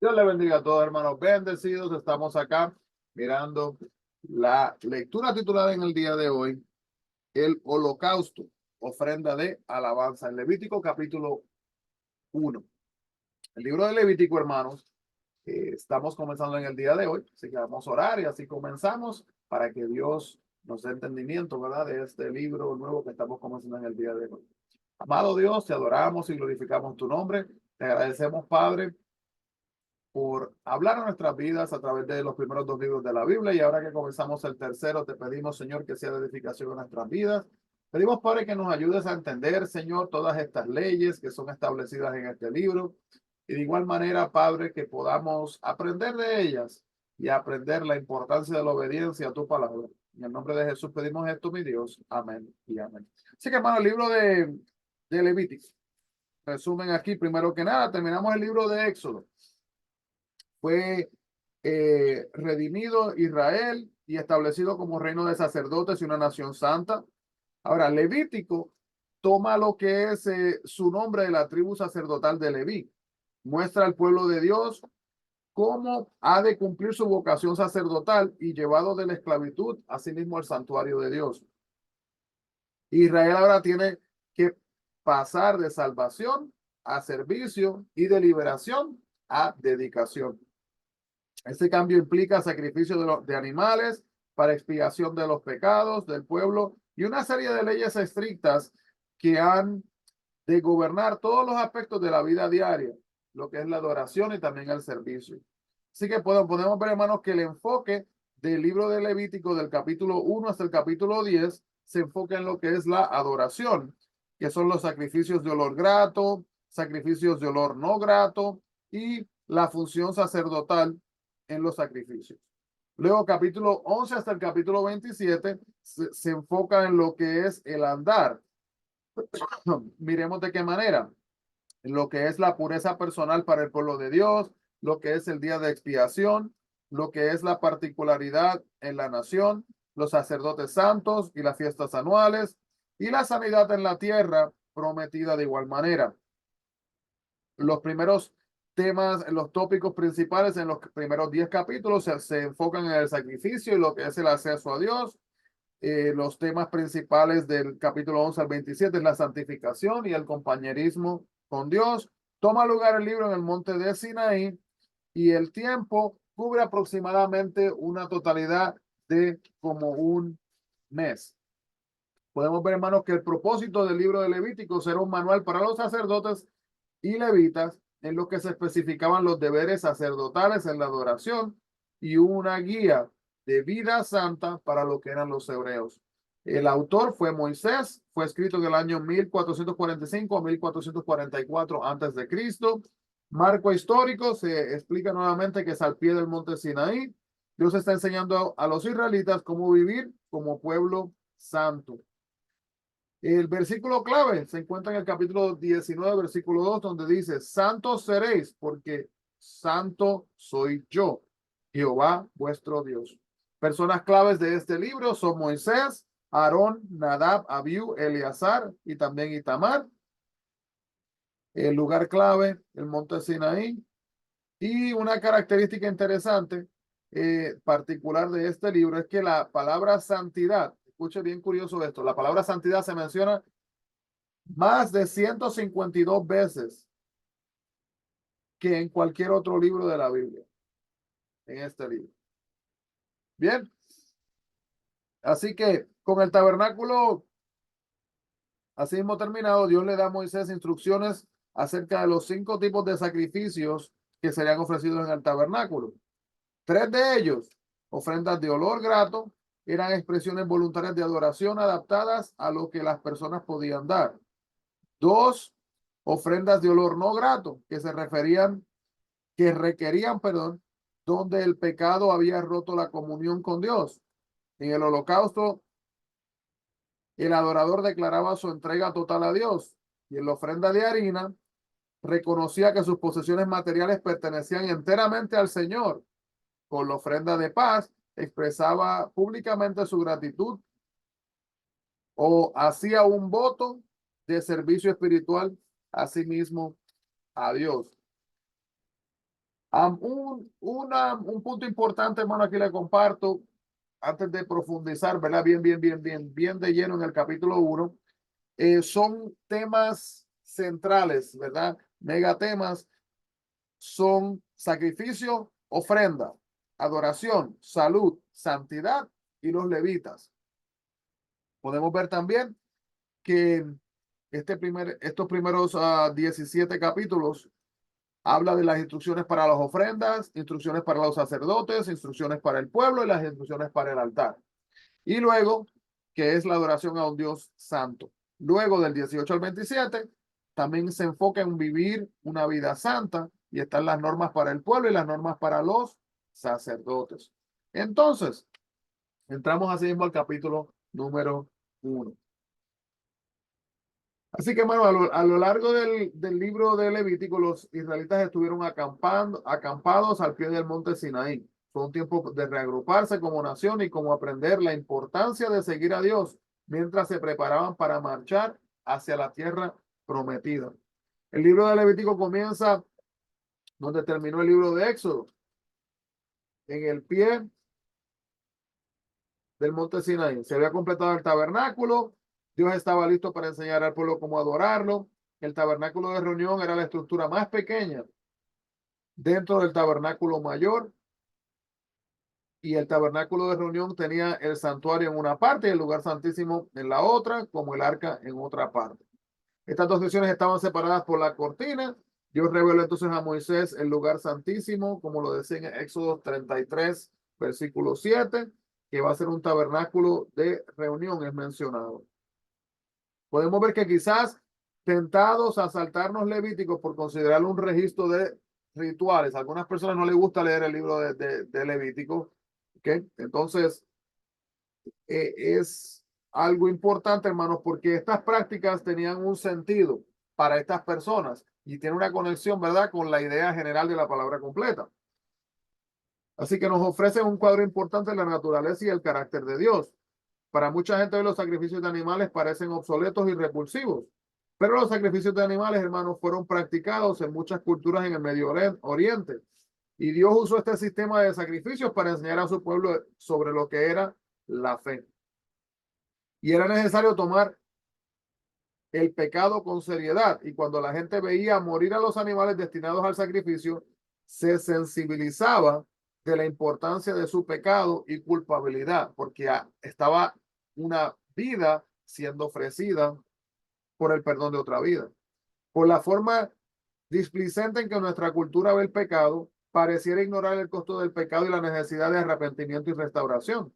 Dios le bendiga a todos, hermanos bendecidos. Estamos acá mirando la lectura titulada en el día de hoy, el holocausto, ofrenda de alabanza, en Levítico capítulo 1. El libro de Levítico, hermanos, estamos comenzando en el día de hoy, así que vamos a orar y así comenzamos para que Dios nos dé entendimiento, ¿verdad?, de este libro nuevo que estamos comenzando en el día de hoy. Amado Dios, te adoramos y glorificamos tu nombre. Te agradecemos, Padre, por hablar a nuestras vidas a través de los primeros dos libros de la Biblia. Y ahora que comenzamos el tercero, te pedimos, Señor, que sea de edificación a nuestras vidas. Pedimos, Padre, que nos ayudes a entender, Señor, todas estas leyes que son establecidas en este libro. Y de igual manera, Padre, que podamos aprender de ellas y aprender la importancia de la obediencia a tu palabra. En el nombre de Jesús pedimos esto, mi Dios. Amén y amén. Así que, hermano, el libro de Levítico. Resumen aquí, primero que nada, terminamos el libro de Éxodo. Fue redimido Israel y establecido como reino de sacerdotes y una nación santa. Ahora, Levítico toma lo que es su nombre de la tribu sacerdotal de Leví. Muestra al pueblo de Dios cómo ha de cumplir su vocación sacerdotal y llevado de la esclavitud, asimismo al santuario de Dios. Israel ahora tiene que pasar de salvación a servicio y de liberación a dedicación. Este cambio implica sacrificio de animales para expiación de los pecados del pueblo y una serie de leyes estrictas que han de gobernar todos los aspectos de la vida diaria, lo que es la adoración y también el servicio. Así que podemos ver, hermanos, que el enfoque del libro de Levítico, del capítulo 1 hasta el capítulo 10, se enfoca en lo que es la adoración, que son los sacrificios de olor grato, sacrificios de olor no grato y la función sacerdotal en los sacrificios. Luego, capítulo 11 hasta el capítulo 27 se enfoca en lo que es el andar. Miremos de qué manera. Lo que es la pureza personal para el pueblo de Dios, lo que es el día de expiación, lo que es la particularidad en la nación, los sacerdotes santos y las fiestas anuales, y la sanidad en la tierra prometida de igual manera. Los primeros temas, los tópicos principales en los primeros 10 capítulos se enfocan en el sacrificio y lo que es el acceso a Dios. Los temas principales del capítulo 11 al 27 es la santificación y el compañerismo con Dios. Toma lugar el libro en el monte de Sinaí y el tiempo cubre aproximadamente una totalidad de como un mes. Podemos ver, hermanos, que el propósito del libro de Levítico era un manual para los sacerdotes y levitas en los que se especificaban los deberes sacerdotales en la adoración y una guía de vida santa para lo que eran los hebreos. El autor fue Moisés, fue escrito en el año 1445 a 1444 antes de Cristo. Marco histórico se explica nuevamente que es al pie del monte Sinaí. Dios está enseñando a los israelitas cómo vivir como pueblo santo. El versículo clave se encuentra en el capítulo 19, versículo 2, donde dice, santos seréis, porque santo soy yo, Jehová vuestro Dios. Personas claves de este libro son Moisés, Aarón, Nadab, Abiú, Eleazar y también Itamar. El lugar clave, el monte Sinaí. Y una característica interesante, particular de este libro, es que la palabra santidad, escuche bien curioso esto, la palabra santidad se menciona más de 152 veces que en cualquier otro libro de la Biblia, en este libro. Bien, así que con el tabernáculo así mismo terminado, Dios le da a Moisés instrucciones acerca de los 5 tipos de sacrificios que serían ofrecidos en el tabernáculo. 3 de ellos, ofrendas de olor grato, eran expresiones voluntarias de adoración adaptadas a lo que las personas podían dar. 2, ofrendas de olor no grato, que requerían, perdón, donde el pecado había roto la comunión con Dios. En el holocausto, el adorador declaraba su entrega total a Dios y en la ofrenda de harina reconocía que sus posesiones materiales pertenecían enteramente al Señor. Con la ofrenda de paz expresaba públicamente su gratitud o hacía un voto de servicio espiritual a sí mismo a Dios. Un punto importante, hermano, aquí le comparto, antes de profundizar, ¿verdad? Bien de lleno en el capítulo 1, son temas centrales, ¿verdad? Megatemas son sacrificio, ofrenda, adoración, salud, santidad y los levitas. Podemos ver también que estos primeros 17 capítulos habla de las instrucciones para las ofrendas, instrucciones para los sacerdotes, instrucciones para el pueblo y las instrucciones para el altar. Y luego, que es la adoración a un Dios santo. Luego del 18 al 27, también se enfoca en vivir una vida santa y están las normas para el pueblo y las normas para los sacerdotes. Entonces, entramos así mismo al capítulo número 1. Así que, hermano, a lo largo del libro de Levítico, los israelitas estuvieron acampados al pie del monte Sinaí. Fue un tiempo de reagruparse como nación y como aprender la importancia de seguir a Dios mientras se preparaban para marchar hacia la tierra prometida. El libro de Levítico comienza donde terminó el libro de Éxodo, en el pie del monte Sinaí. Se había completado el tabernáculo. Dios estaba listo para enseñar al pueblo cómo adorarlo. El tabernáculo de reunión era la estructura más pequeña dentro del tabernáculo mayor, y el tabernáculo de reunión tenía el santuario en una parte y el lugar santísimo en la otra, como el arca en otra parte. Estas dos secciones estaban separadas por la cortina. Dios reveló entonces a Moisés el lugar santísimo, como lo decía en Éxodo 33, versículo 7, que va a ser un tabernáculo de reunión, es mencionado. Podemos ver que quizás tentados a saltarnos Levíticos por considerarlo un registro de rituales. A algunas personas no les gusta leer el libro de Levítico. ¿Okay? Entonces, es algo importante, hermanos, porque estas prácticas tenían un sentido para estas personas y tiene una conexión, ¿verdad?, con la idea general de la palabra completa. Así que nos ofrecen un cuadro importante de la naturaleza y el carácter de Dios. Para mucha gente hoy los sacrificios de animales parecen obsoletos y repulsivos, pero los sacrificios de animales, hermanos, fueron practicados en muchas culturas en el Medio Oriente. Y Dios usó este sistema de sacrificios para enseñar a su pueblo sobre lo que era la fe. Y era necesario tomar el pecado con seriedad. Y cuando la gente veía morir a los animales destinados al sacrificio, se sensibilizaba de la importancia de su pecado y culpabilidad, porque estaba una vida siendo ofrecida por el perdón de otra vida. Por la forma displicente en que nuestra cultura ve el pecado, pareciera ignorar el costo del pecado y la necesidad de arrepentimiento y restauración.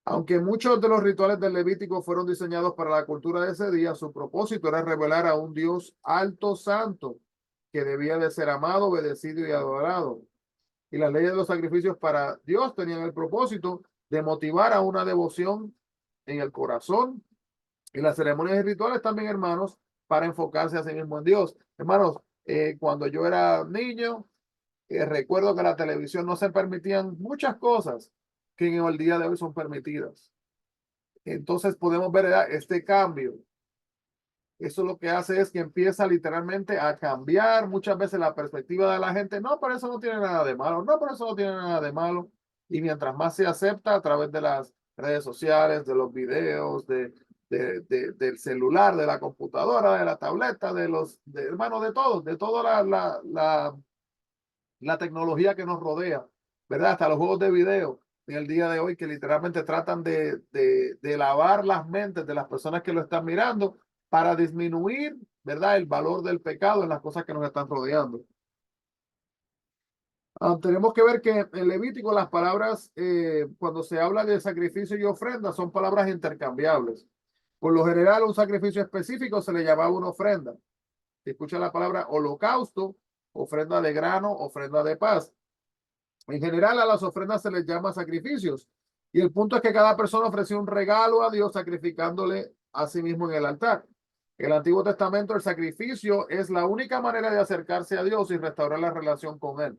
Aunque muchos de los rituales del Levítico fueron diseñados para la cultura de ese día, su propósito era revelar a un Dios alto santo que debía de ser amado, obedecido y adorado. Y las leyes de los sacrificios para Dios tenían el propósito de motivar a una devoción en el corazón, y las ceremonias y rituales también, hermanos, para enfocarse a sí mismo en Dios. Hermanos, cuando yo era niño, recuerdo que en la televisión no se permitían muchas cosas que en el día de hoy son permitidas. Entonces podemos ver este cambio. Eso lo que hace es que empieza literalmente a cambiar muchas veces la perspectiva de la gente. No, pero eso no tiene nada de malo. No, pero eso no tiene nada de malo. Y mientras más se acepta a través de las redes sociales, de los videos, del celular, de la computadora, de la tableta, hermano, de todo, de toda la tecnología que nos rodea, ¿verdad? Hasta los juegos de video en el día de hoy que literalmente tratan de lavar las mentes de las personas que lo están mirando para disminuir, ¿verdad?, el valor del pecado en las cosas que nos están rodeando. Tenemos que ver que en Levítico las palabras, cuando se habla de sacrificio y ofrenda, son palabras intercambiables. Por lo general, un sacrificio específico se le llamaba una ofrenda. Se escucha la palabra holocausto, ofrenda de grano, ofrenda de paz. En general, a las ofrendas se les llama sacrificios. Y el punto es que cada persona ofrecía un regalo a Dios sacrificándole a sí mismo en el altar. En el Antiguo Testamento, el sacrificio es la única manera de acercarse a Dios y restaurar la relación con Él.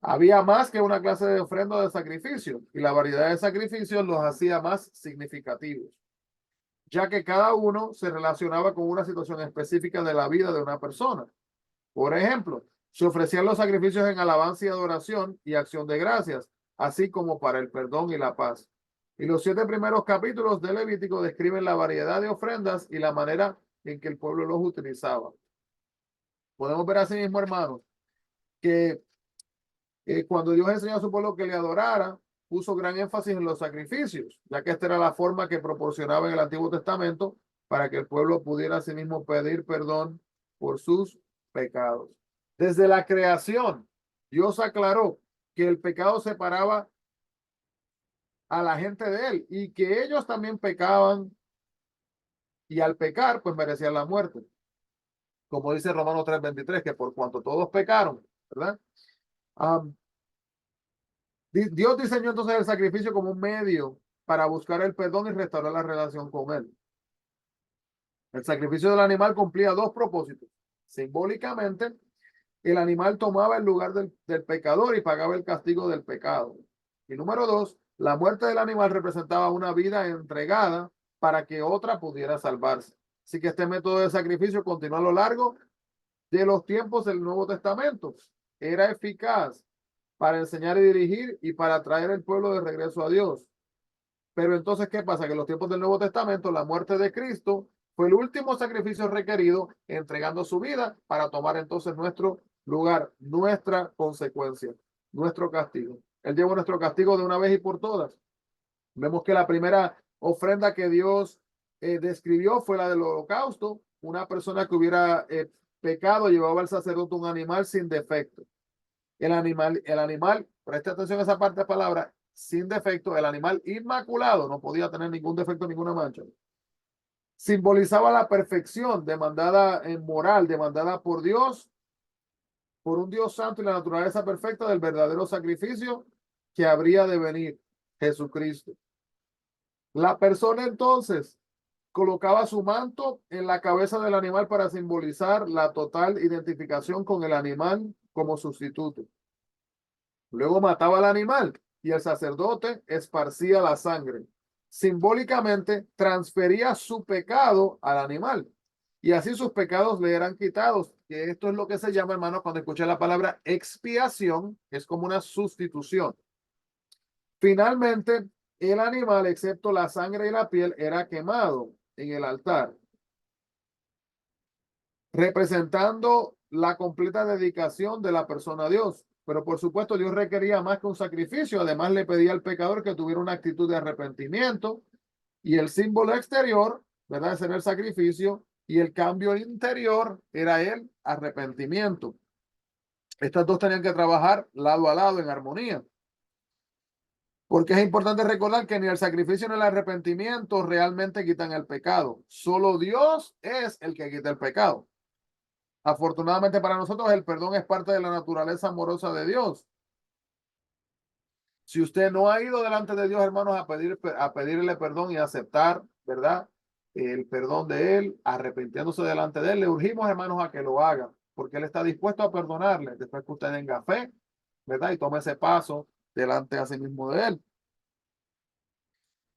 Había más que una clase de ofrenda de sacrificio, y la variedad de sacrificios los hacía más significativos, ya que cada uno se relacionaba con una situación específica de la vida de una persona. Por ejemplo, Se ofrecían los sacrificios en alabanza y adoración y acción de gracias, así como para el perdón y la paz. Y los 7 primeros capítulos de Levítico describen la variedad de ofrendas y la manera en que el pueblo los utilizaba. Podemos ver así mismo, hermanos, que cuando Dios enseñó a su pueblo que le adorara, puso gran énfasis en los sacrificios, ya que esta era la forma que proporcionaba en el Antiguo Testamento para que el pueblo pudiera a sí mismo pedir perdón por sus pecados. Desde la creación, Dios aclaró que el pecado separaba a la gente de él y que ellos también pecaban y al pecar pues merecían la muerte. Como dice Romanos 3:23, que por cuanto todos pecaron, ¿verdad? Um, Dios diseñó entonces el sacrificio como un medio para buscar el perdón y restaurar la relación con él. El sacrificio del animal cumplía 2 propósitos. Simbólicamente, el animal tomaba el lugar del pecador y pagaba el castigo del pecado. Y número 2, la muerte del animal representaba una vida entregada para que otra pudiera salvarse. Así que este método de sacrificio continuó a lo largo de los tiempos del Nuevo Testamento. Era eficaz para enseñar y dirigir y para traer el pueblo de regreso a Dios. Pero entonces, ¿qué pasa? Que en los tiempos del Nuevo Testamento, la muerte de Cristo fue el último sacrificio requerido, entregando su vida para tomar entonces nuestro lugar, nuestra consecuencia, nuestro castigo. Él llevó nuestro castigo de una vez y por todas. Vemos que la primera ofrenda que Dios describió fue la del holocausto. Una persona que hubiera pecado llevaba al sacerdote un animal sin defecto. El animal, preste atención a esa parte de palabra, sin defecto, el animal inmaculado, no podía tener ningún defecto, ninguna mancha. Simbolizaba la perfección demandada en moral, demandada por Dios, por un Dios santo y la naturaleza perfecta del verdadero sacrificio que habría de venir, Jesucristo. La persona entonces colocaba su manto en la cabeza del animal para simbolizar la total identificación con el animal como sustituto. Luego mataba al animal y el sacerdote esparcía la sangre. Simbólicamente transfería su pecado al animal y así sus pecados le eran quitados. Que esto es lo que se llama, hermano, cuando escuché la palabra expiación, es como una sustitución. Finalmente, el animal, excepto la sangre y la piel, era quemado en el altar, representando la completa dedicación de la persona a Dios. Pero por supuesto, Dios requería más que un sacrificio. Además, le pedía al pecador que tuviera una actitud de arrepentimiento y el símbolo exterior, ¿verdad? Ese era el sacrificio y el cambio interior era el arrepentimiento. Estas dos tenían que trabajar lado a lado en armonía. Porque es importante recordar que ni el sacrificio ni el arrepentimiento realmente quitan el pecado. Solo Dios es el que quita el pecado. Afortunadamente para nosotros el perdón es parte de la naturaleza amorosa de Dios. Si usted no ha ido delante de Dios, hermanos, a pedirle perdón y aceptar, ¿verdad? El perdón de Él, arrepintiéndose delante de Él, le urgimos, hermanos, a que lo haga, porque Él está dispuesto a perdonarle después que usted tenga fe, ¿verdad? Y tome ese paso delante a sí mismo de Él.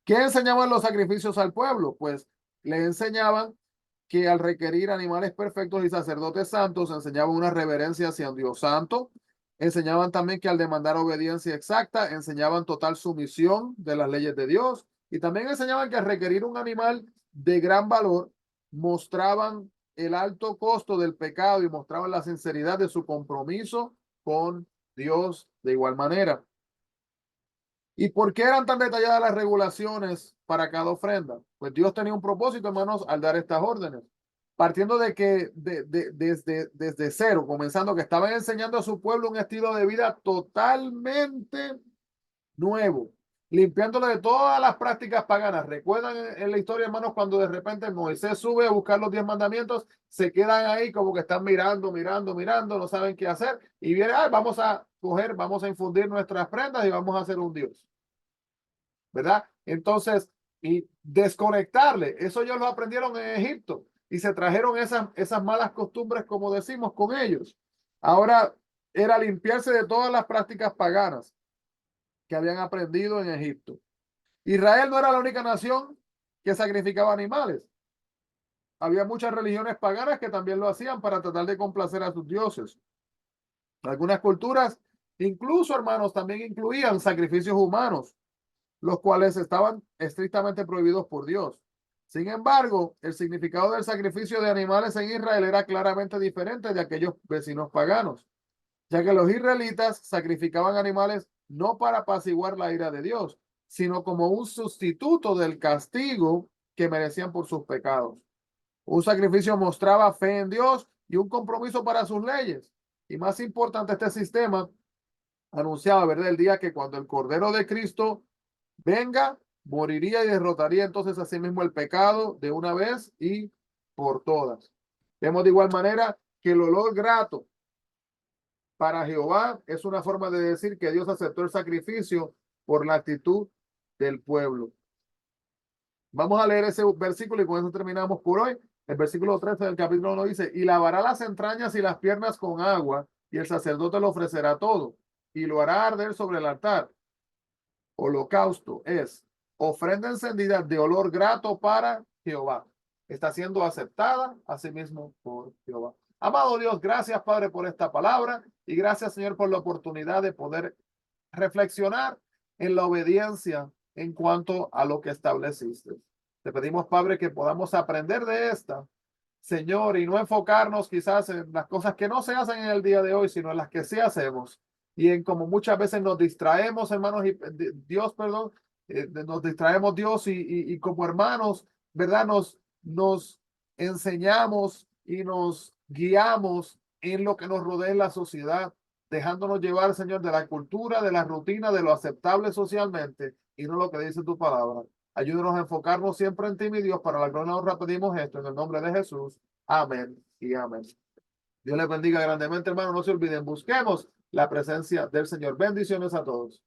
¿Qué enseñaban los sacrificios al pueblo? Pues le enseñaban que al requerir animales perfectos y sacerdotes santos, enseñaban una reverencia hacia un Dios santo. Enseñaban también que al demandar obediencia exacta, enseñaban total sumisión de las leyes de Dios. Y también enseñaban que al requerir un animal de gran valor, mostraban el alto costo del pecado y mostraban la sinceridad de su compromiso con Dios de igual manera. ¿Y por qué eran tan detalladas las regulaciones para cada ofrenda? Pues Dios tenía un propósito, hermanos, al dar estas órdenes. Partiendo de que desde cero, comenzando que estaban enseñando a su pueblo un estilo de vida totalmente nuevo, limpiándolo de todas las prácticas paganas. ¿Recuerdan en la historia, hermanos, cuando de repente Moisés sube a buscar los 10 mandamientos, se quedan ahí como que están mirando, no saben qué hacer y viene, vamos a coger, vamos a infundir nuestras prendas y vamos a hacer un Dios, ¿verdad? Entonces, y desconectarle, eso ellos lo aprendieron en Egipto y se trajeron esas malas costumbres, como decimos, con ellos. Ahora era limpiarse de todas las prácticas paganas que habían aprendido en Egipto. Israel no era la única nación que sacrificaba animales. Había muchas religiones paganas que también lo hacían para tratar de complacer a sus dioses. Algunas culturas, incluso hermanos, también incluían sacrificios humanos, los cuales estaban estrictamente prohibidos por Dios. Sin embargo, el significado del sacrificio de animales en Israel era claramente diferente de aquellos vecinos paganos, ya que los israelitas sacrificaban animales no para apaciguar la ira de Dios, sino como un sustituto del castigo que merecían por sus pecados. Un sacrificio mostraba fe en Dios y un compromiso para sus leyes. Y más importante, este sistema anunciaba, ¿verdad?, el día que cuando el Cordero de Cristo venga, moriría y derrotaría entonces asimismo el pecado de una vez y por todas. Vemos de igual manera que el olor grato para Jehová es una forma de decir que Dios aceptó el sacrificio por la actitud del pueblo. Vamos a leer ese versículo y con eso terminamos por hoy. El versículo 13 del capítulo 1 dice, y lavará las entrañas y las piernas con agua, y el sacerdote lo ofrecerá todo, y lo hará arder sobre el altar. Holocausto es ofrenda encendida de olor grato para Jehová. Está siendo aceptada asimismo por Jehová. Amado Dios, gracias Padre por esta palabra y gracias Señor por la oportunidad de poder reflexionar en la obediencia en cuanto a lo que estableciste. Te pedimos, Padre, que podamos aprender de esta, Señor, y no enfocarnos quizás en las cosas que no se hacen en el día de hoy, sino en las que sí hacemos. Y en como muchas veces nos distraemos, hermanos, y Dios, perdón, nos distraemos Dios y como hermanos, ¿verdad? Nos enseñamos y nos guiamos en lo que nos rodea en la sociedad, dejándonos llevar, Señor, de la cultura, de la rutina, de lo aceptable socialmente y no lo que dice tu palabra. Ayúdanos a enfocarnos siempre en ti, mi Dios, para la gloria y honra pedimos esto en el nombre de Jesús. Amén y amén. Dios les bendiga grandemente, hermano. No se olviden, busquemos la presencia del Señor. Bendiciones a todos.